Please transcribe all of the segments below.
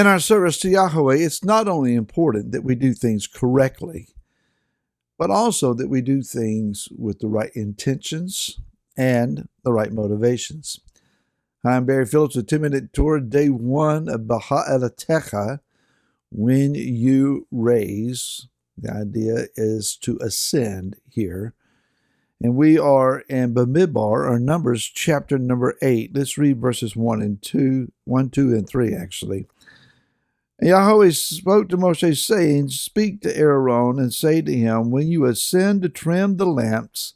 In our service to Yahweh, it's not only important that we do things correctly, but also that we do things with the right intentions and the right motivations. I'm Barry Phillips with 2-Minute Torah, day 1 of Baha'elatecha, when you raise. The idea is to ascend here. And we are in Bamidbar, or Numbers, chapter number 8. Let's read verses 1, 2, and 3, actually. And Yahweh spoke to Moshe, saying, Speak to Aaron and say to him, When you ascend to trim the lamps,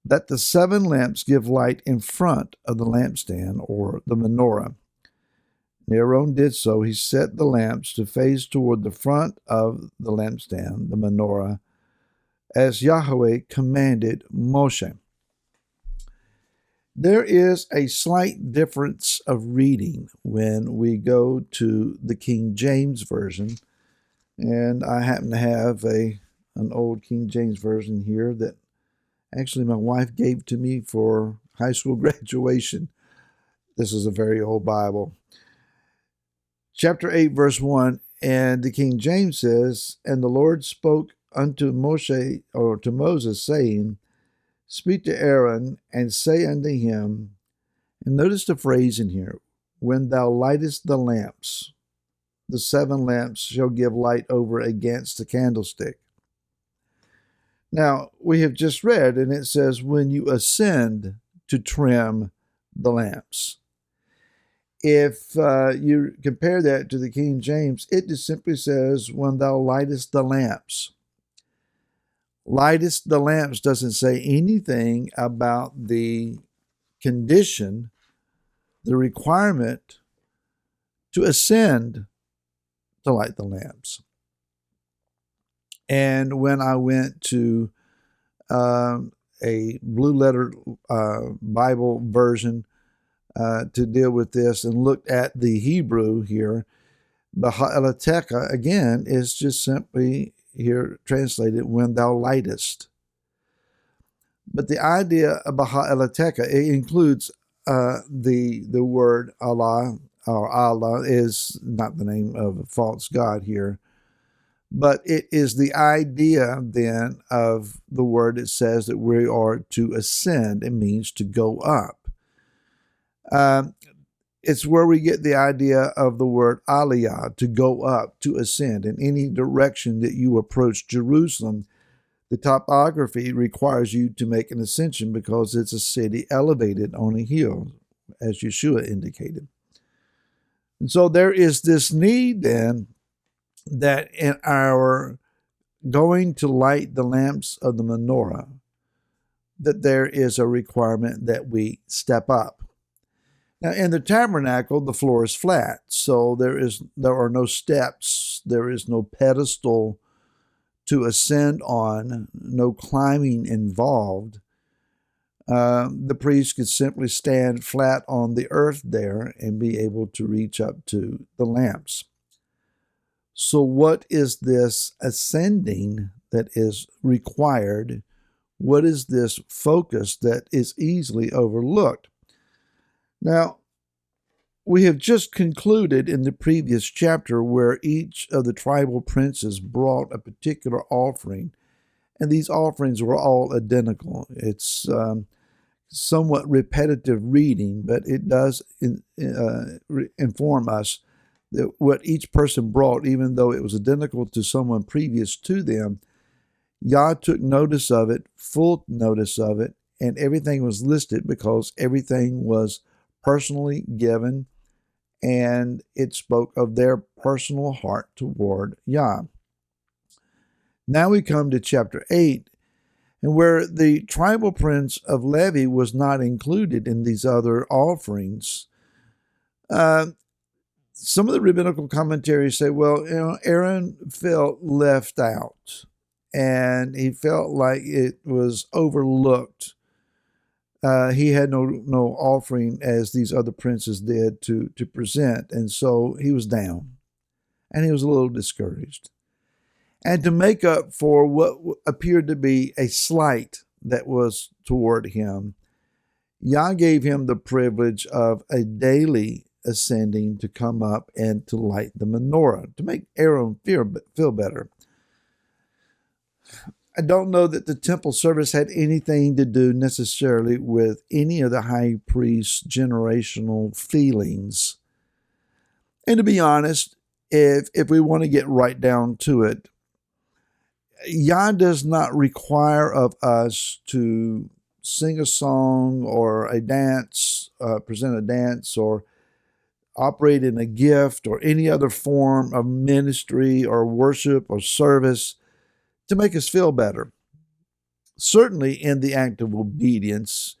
that the 7 lamps give light in front of the lampstand, or the menorah. And Aaron did so. He set the lamps to face toward the front of the lampstand, the menorah, as Yahweh commanded Moshe. There is a slight difference of reading when we go to the King James Version, and I happen to have an old King James Version here that actually my wife gave to me for high school graduation. This is a very old Bible. Chapter 8, verse 1, and the King James says, And the Lord spoke unto Moshe, or to Moses, saying, Speak to Aaron, and say unto him, and notice the phrase in here, when thou lightest the lamps, the 7 lamps shall give light over against the candlestick. Now, we have just read, and it says, when you ascend to trim the lamps. If you compare that to the King James, it just simply says, when thou lightest the lamps. Lightest the lamps doesn't say anything about the condition, the requirement to ascend to light the lamps. And when I went to a blue letter Bible version to deal with this and looked at the Hebrew here, Baha'elatecha, again, is just simply here translated, when thou lightest. But the idea of Baha'elatecha, it includes the word Allah, or Allah is not the name of a false god here, but it is the idea then of the word that says that we are to ascend. It means to go up. It's where we get the idea of the word aliyah, to go up, to ascend. In any direction that you approach Jerusalem, the topography requires you to make an ascension because it's a city elevated on a hill, as Yeshua indicated. And so there is this need then that in our going to light the lamps of the menorah, that there is a requirement that we step up. Now, in the tabernacle, the floor is flat, so there are no steps, there is no pedestal to ascend on, no climbing involved. The priest could simply stand flat on the earth there and be able to reach up to the lamps. So what is this ascending that is required? What is this focus that is easily overlooked? Now, we have just concluded in the previous chapter where each of the tribal princes brought a particular offering, and these offerings were all identical. It's somewhat repetitive reading, but it does inform us that what each person brought, even though it was identical to someone previous to them, Yah took notice of it, full notice of it, and everything was listed because everything was personally given, and it spoke of their personal heart toward Yah. Now we come to chapter 8, and where the tribal prince of Levi was not included in these other offerings. Some of the rabbinical commentaries say, well, Aaron felt left out, and he felt like it was overlooked. He had no offering as these other princes did to present, and so he was down, and he was a little discouraged. And to make up for what appeared to be a slight that was toward him, Yah gave him the privilege of a daily ascending to come up and to light the menorah, to make Aaron feel better. I don't know that the temple service had anything to do necessarily with any of the high priest's generational feelings. And to be honest, if we want to get right down to it, Yah does not require of us to sing a song or a dance, present a dance, or operate in a gift or any other form of ministry or worship or service to make us feel better. Certainly in the act of obedience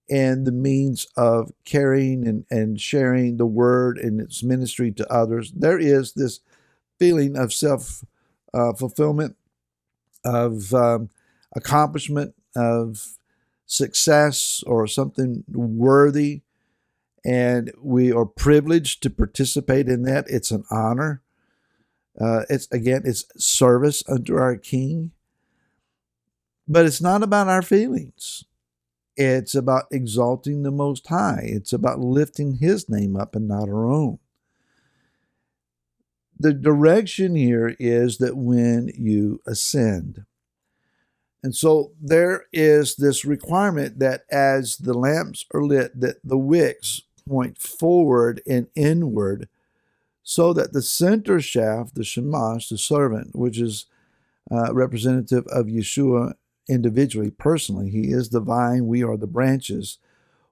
and the means of carrying and sharing the word and its ministry to others, there is this feeling of self-fulfillment, of accomplishment, of success, or something worthy. And we are privileged to participate in that. It's an honor. It's service unto our King. But it's not about our feelings. It's about exalting the Most High. It's about lifting His name up and not our own. The direction here is that when you ascend. And so there is this requirement that as the lamps are lit, that the wicks point forward and inward, so that the center shaft, the shamash, the servant, which is representative of Yeshua individually, personally, He is the vine, we are the branches.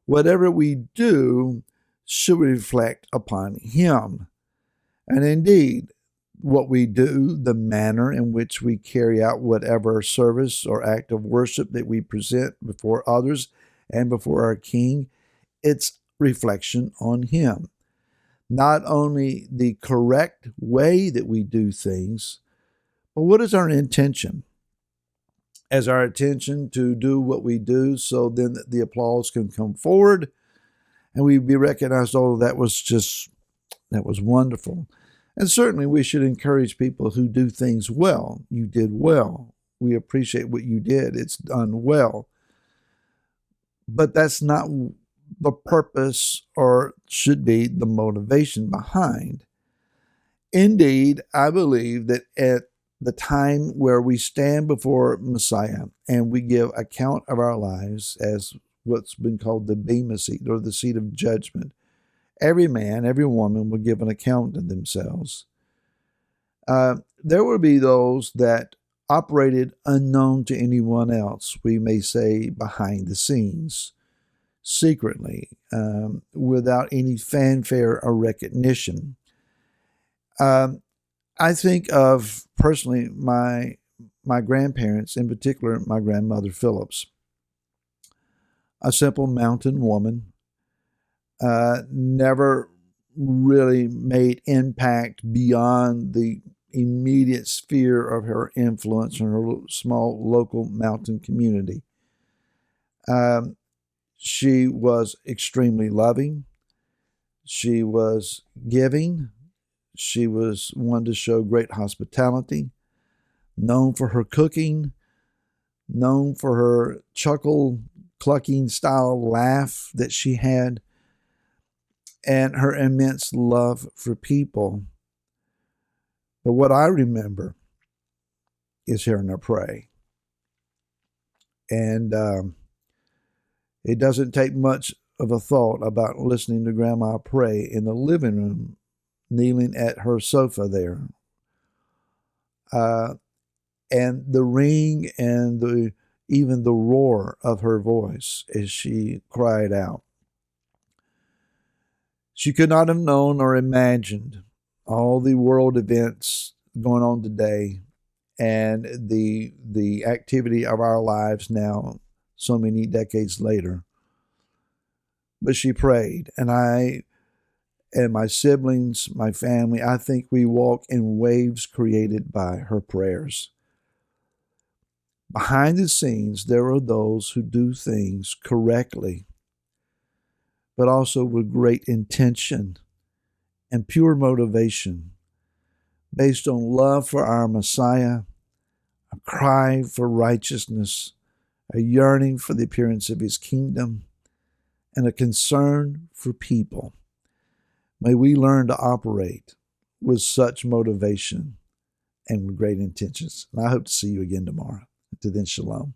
Whatever we do should reflect upon Him. And indeed, what we do, the manner in which we carry out whatever service or act of worship that we present before others and before our King, it's reflection on Him. Not only the correct way that we do things, but what is our intention? As our intention to do what we do so then that the applause can come forward and we be recognized, oh, that was wonderful. And certainly we should encourage people who do things well. You did well. We appreciate what you did. It's done well. But that's not the purpose or should be the motivation behind. Indeed, I believe that at the time where we stand before Messiah and we give account of our lives as what's been called the Bema seat or the seat of judgment, every man, every woman will give an account of themselves. There will be those that operated unknown to anyone else, we may say behind the scenes, secretly, without any fanfare or recognition. I think of, personally, my grandparents, in particular my grandmother Phillips, a simple mountain woman, never really made impact beyond the immediate sphere of her influence in her small local mountain community. She was extremely loving. She was giving. She was one to show great hospitality, known for her cooking, known for her chuckle-clucking style laugh that she had, and her immense love for people. But what I remember is hearing her pray. And it doesn't take much of a thought about listening to Grandma pray in the living room, kneeling at her sofa there. And the ring and even the roar of her voice as she cried out. She could not have known or imagined all the world events going on today and the activity of our lives now, so many decades later. But she prayed, and I and my siblings, my family, I think we walk in waves created by her prayers. Behind the scenes, there are those who do things correctly, but also with great intention and pure motivation, based on love for our Messiah, a cry for righteousness, a yearning for the appearance of His kingdom, and a concern for people. May we learn to operate with such motivation and with great intentions. And I hope to see you again tomorrow. Until then, shalom.